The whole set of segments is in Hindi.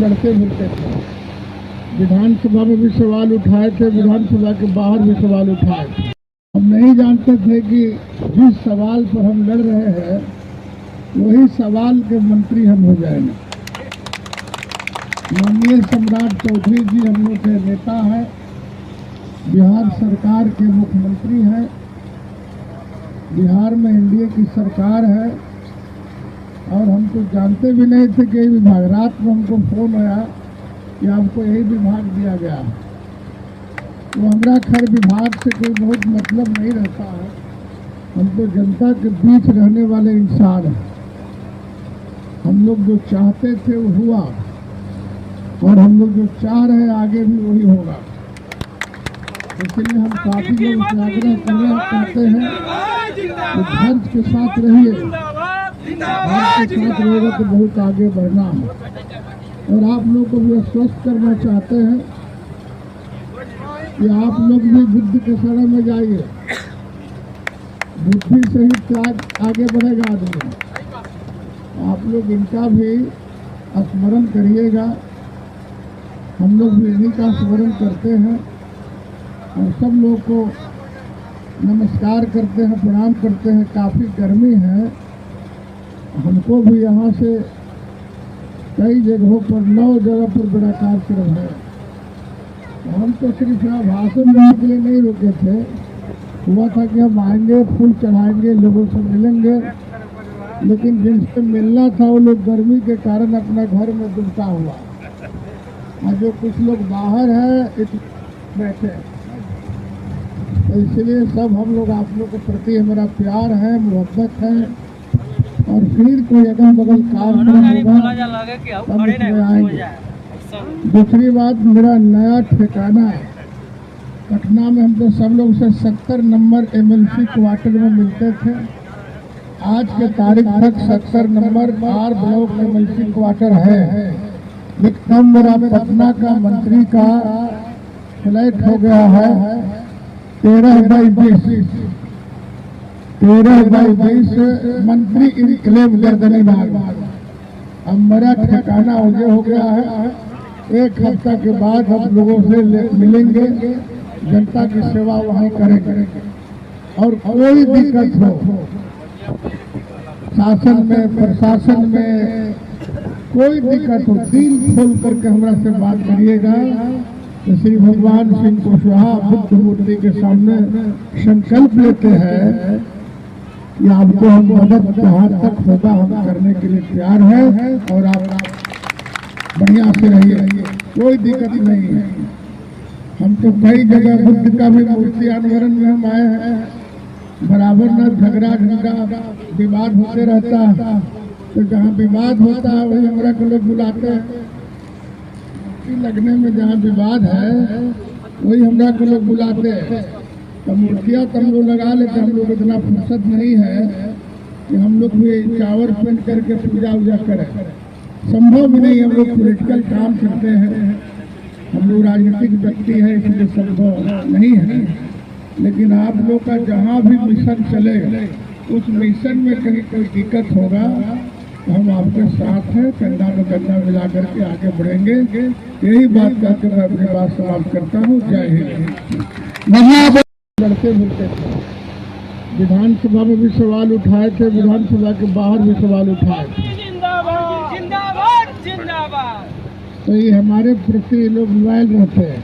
लड़ते फिरते थे। विधानसभा में भी सवाल उठाए थे, विधानसभा के बाहर भी सवाल उठाए थे। हम नहीं जानते थे कि जिस सवाल पर हम लड़ रहे हैं वही सवाल के मंत्री हम हो जाएंगे। माननीय सम्राट चौधरी जी हम लोग के नेता हैं, बिहार सरकार के मुख्यमंत्री हैं, बिहार में एनडीए की सरकार है और हम तो जानते भी नहीं थे कि विभाग, रात में हमको फोन आया कि आपको यही विभाग दिया गया। तो हमारा खैर विभाग से कोई बहुत मतलब नहीं रहता है, हम तो जनता के बीच रहने वाले इंसान हैं। हम लोग जो चाहते थे वो हुआ और हम लोग जो चाह रहे हैं आगे भी वही होगा। इसलिए हम काफी लोग से आग्रह करते हैं कि धैर्य के साथ रहिए, धैर्य के साथ रहेगा तो बहुत आगे बढ़ना है। और आप लोग को भी आश्वस्त करना चाहते हैं कि आप लोग भी बुद्धि के शरण में जाइए, बुद्धि से ही आगे बढ़ेगा आदमी। आप लोग इनका भी स्मरण करिएगा, हम लोग भी इन्हीं का स्मरण करते हैं और सब लोग को नमस्कार करते हैं, प्रणाम करते हैं। काफ़ी गर्मी है, हमको भी यहाँ से कई जगहों पर 9 जगह पर बड़ा कार्यक्रम है। हम तो सिर्फ यहाँ भाषण देने के लिए नहीं रुके थे, हुआ था कि हम आएंगे, फूल चढ़ाएंगे, लोगों से मिलेंगे, लेकिन जिनसे मिलना था वो लोग गर्मी के कारण अपना घर में दुबका हुआ और जो कुछ लोग बाहर है बैठे। तो इसलिए सब हम लोग आप लोग के प्रति हमारा प्यार है, मोहब्बत है और फिर कोई अगल बगल काम होगा तब आएंगे। दूसरी बात, मेरा नया ठिकाना है पटना में। हम तो सब लोग से 70 नंबर एमएलसी क्वार्टर में मिलते थे। आज के तारीख तक 70 नंबर 4 ब्लॉक एमएलसी क्वार्टर है, लेकिन मेरा पटना का मंत्री का फ्लैट हो गया है 13/20 मंत्री इनक्लेव गर्दनी बाग। अब मेरा ठिकाना हो गया है। 1 हफ्ता के बाद हम लोगों से मिलेंगे, जनता की सेवा वहीं करेंगे और कोई दिक्कत हो शासन में, प्रशासन में, कोई दिक्कत हो, दिल खोल करके हमरा से बात करिएगा। तो श्री भगवान सिंह कुशवाहा बुद्ध मूर्ति के सामने संकल्प लेते हैं कि आपको हम मदद जहाँ तक होगा हम करने के लिए तैयार है और आप बढ़िया से रहिए, कोई दिक्कत नहीं है। हम तो कई जगह बुद्ध का भी मूर्ति अनावरण में हम आए हैं, बराबर न झगड़ा विवाद होते रहता है। तो जहाँ विवाद होता है वही हमारा को लोग बुलाते हैं, लगने में जहाँ विवाद है वही हमरा को लोग बुलाते हैं। तो मूर्तियाँ तो हम लोग लगा लेते, हम लोग इतना फुर्सत नहीं है कि हम लोग भी चावल पहन करके पूजा उजा करें, संभव भी नहीं। हम लोग पॉलिटिकल काम करते हैं, हम लोग राजनीतिक व्यक्ति है, इसलिए संभव नहीं है। लेकिन आप लोग का जहाँ भी मिशन चले उस मिशन में कहीं कोई दिक्कत होगा तो हम आपके साथ हैं, कंधा में कंधा मिला करके आगे बढ़ेंगे। यही बात करके मैं अपनी बात समाप्त करता हूँ। जय हिंद। लड़ते फिरते थे, विधानसभा में भी सवाल उठाए थे, विधानसभा के बाहर भी सवाल उठाए थे। तो ये हमारे प्रति लोग लॉयल रहते हैं।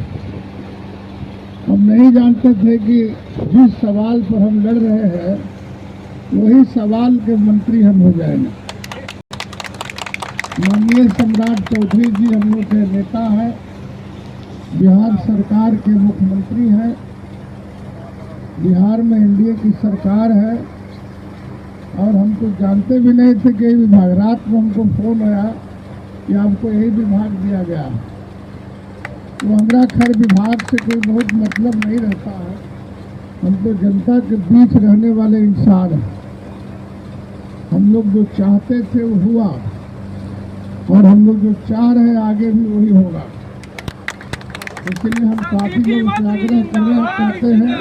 हम नहीं जानते थे कि जिस सवाल पर हम लड़ रहे हैं वही सवाल के मंत्री हम हो जाएंगे। माननीय सम्राट चौधरी जी हम लोग के नेता हैं, बिहार सरकार के मुख्यमंत्री हैं, बिहार में एनडीए की सरकार है और हम तो जानते भी नहीं थे कि विभाग, रात में हमको फोन आया कि आपको यही विभाग दिया गया। तो हमारा खैर विभाग से कोई बहुत मतलब नहीं रहता है, हम तो जनता के बीच रहने वाले इंसान हैं। हम लोग जो चाहते थे वो हुआ और हम लोग जो चाह रहे हैं आगे भी वही होगा। इसलिए हम काफी लोग से आग्रह करते हैं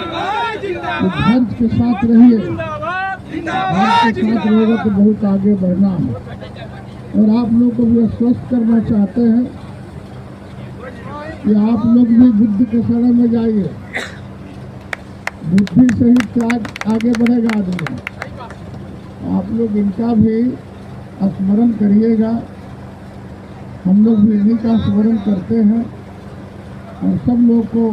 कि धैर्य के साथ रहिए, धैर्य के साथ रहेगा तो बहुत आगे बढ़ना है। और आप लोग को भी आश्वस्त करना चाहते हैं कि आप लोग भी बुद्ध के शरण में जाइए। बुद्धि से ही त्याग आगे बढ़ेगा आदमी। आप लोग इनका भी स्मरण करिएगा। हम लोग भी इन्हीं का स्मरण करते हैं और सब लोग को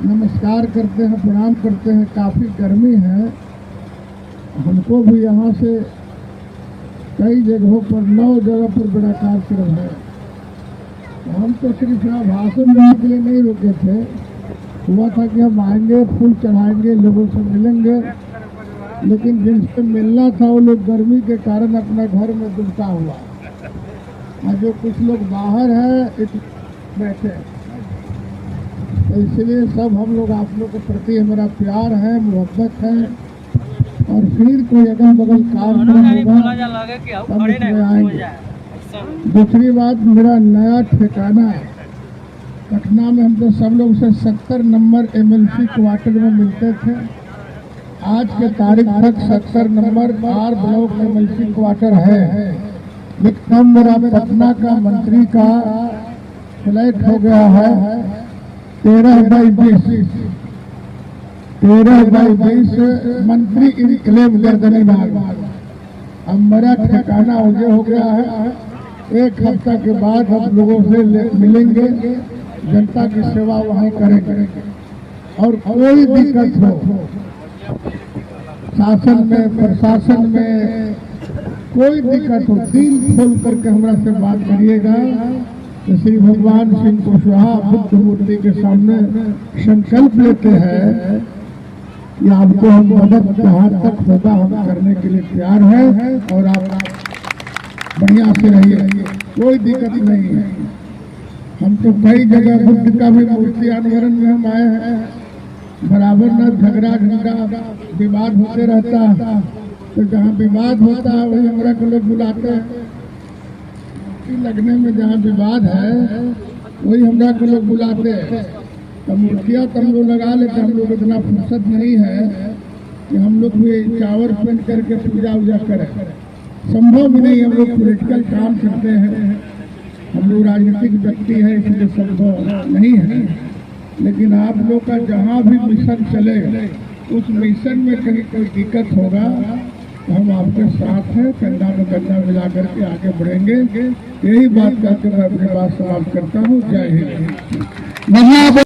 नमस्कार करते हैं, प्रणाम करते हैं। काफ़ी गर्मी है, हमको भी यहाँ से कई जगहों पर 9 जगह पर बड़ा कार्यक्रम है। हम तो सिर्फ यहाँ भाषण देने के लिए नहीं रुके थे। हुआ था कि हम आएंगे, फूल चढ़ाएंगे, लोगों से मिलेंगे, लेकिन जिनसे मिलना था वो लोग गर्मी के कारण अपना घर में दुबका हुआ और जो कुछ लोग बाहर है बैठे। तो इसलिए सब हम लोग आप लोग के प्रति हमारा प्यार है, मोहब्बत है। और फिर कोई अगल बगल कार्यक्रम होगा तब उसमें आएंगे। दूसरी बात, मेरा नया ठिकाना पटना में, हम तो सब लोग से 70 नंबर MLC क्वार्टर में मिलते थे। आज के तारीख तक 70 number R block MLC quarter है। लेकिन मेरा पटना का मंत्री का फ्लैट हो गया है 13/20 मंत्री इनक्लेव गर्दनी बाग। अब मेरा ठिकाना मुझे हो गया है। 1 हफ्ता के बाद हम लोगों से मिलेंगे, जनता की सेवा वहाँ करेंगे। और कोई दिक्कत हो शासन में, प्रशासन में, कोई दिक्कत हो, दिल खोल करके हमरा से बात करिएगा। तो श्री भगवान सिंह कुशवाहा बुद्ध मूर्ति के सामने संकल्प लेते हैं कि आपको हम मदद जहाँ तक होगा हम करने के लिए तैयार है। और आप बढ़िया से रहिए, कोई दिक्कत नहीं है। हम तो कई जगह बुद्ध का भी मूर्ति अनावरण में हम आए हैं, बराबर न झगड़ा विवाद होते रहता है। तो जहाँ विवाद होता है वही हमारा को लोग बुलाते हैं। लगने में जहाँ विवाद है वही हमरा को लोग बुलाते हैं। तो मूर्तियाँ तो हम लोग लगा लेते। हम लोग इतना फुर्सत नहीं है कि हम लोग भी चावल पहन करके पूजा वूजा करें, संभव भी नहीं। हम लोग पॉलिटिकल काम करते हैं, हम लोग राजनीतिक व्यक्ति है, इसलिए संभव नहीं है। लेकिन आप लोग का जहाँ भी मिशन चलेगा, उस मिशन में कहीं कोई दिक्कत होगा तो हम आपके साथ हैं, कंधा में कंधा मिला करके आगे बढ़ेंगे। यही बात करके मैं अपनी बात समाप्त करता हूँ। जय हिंद।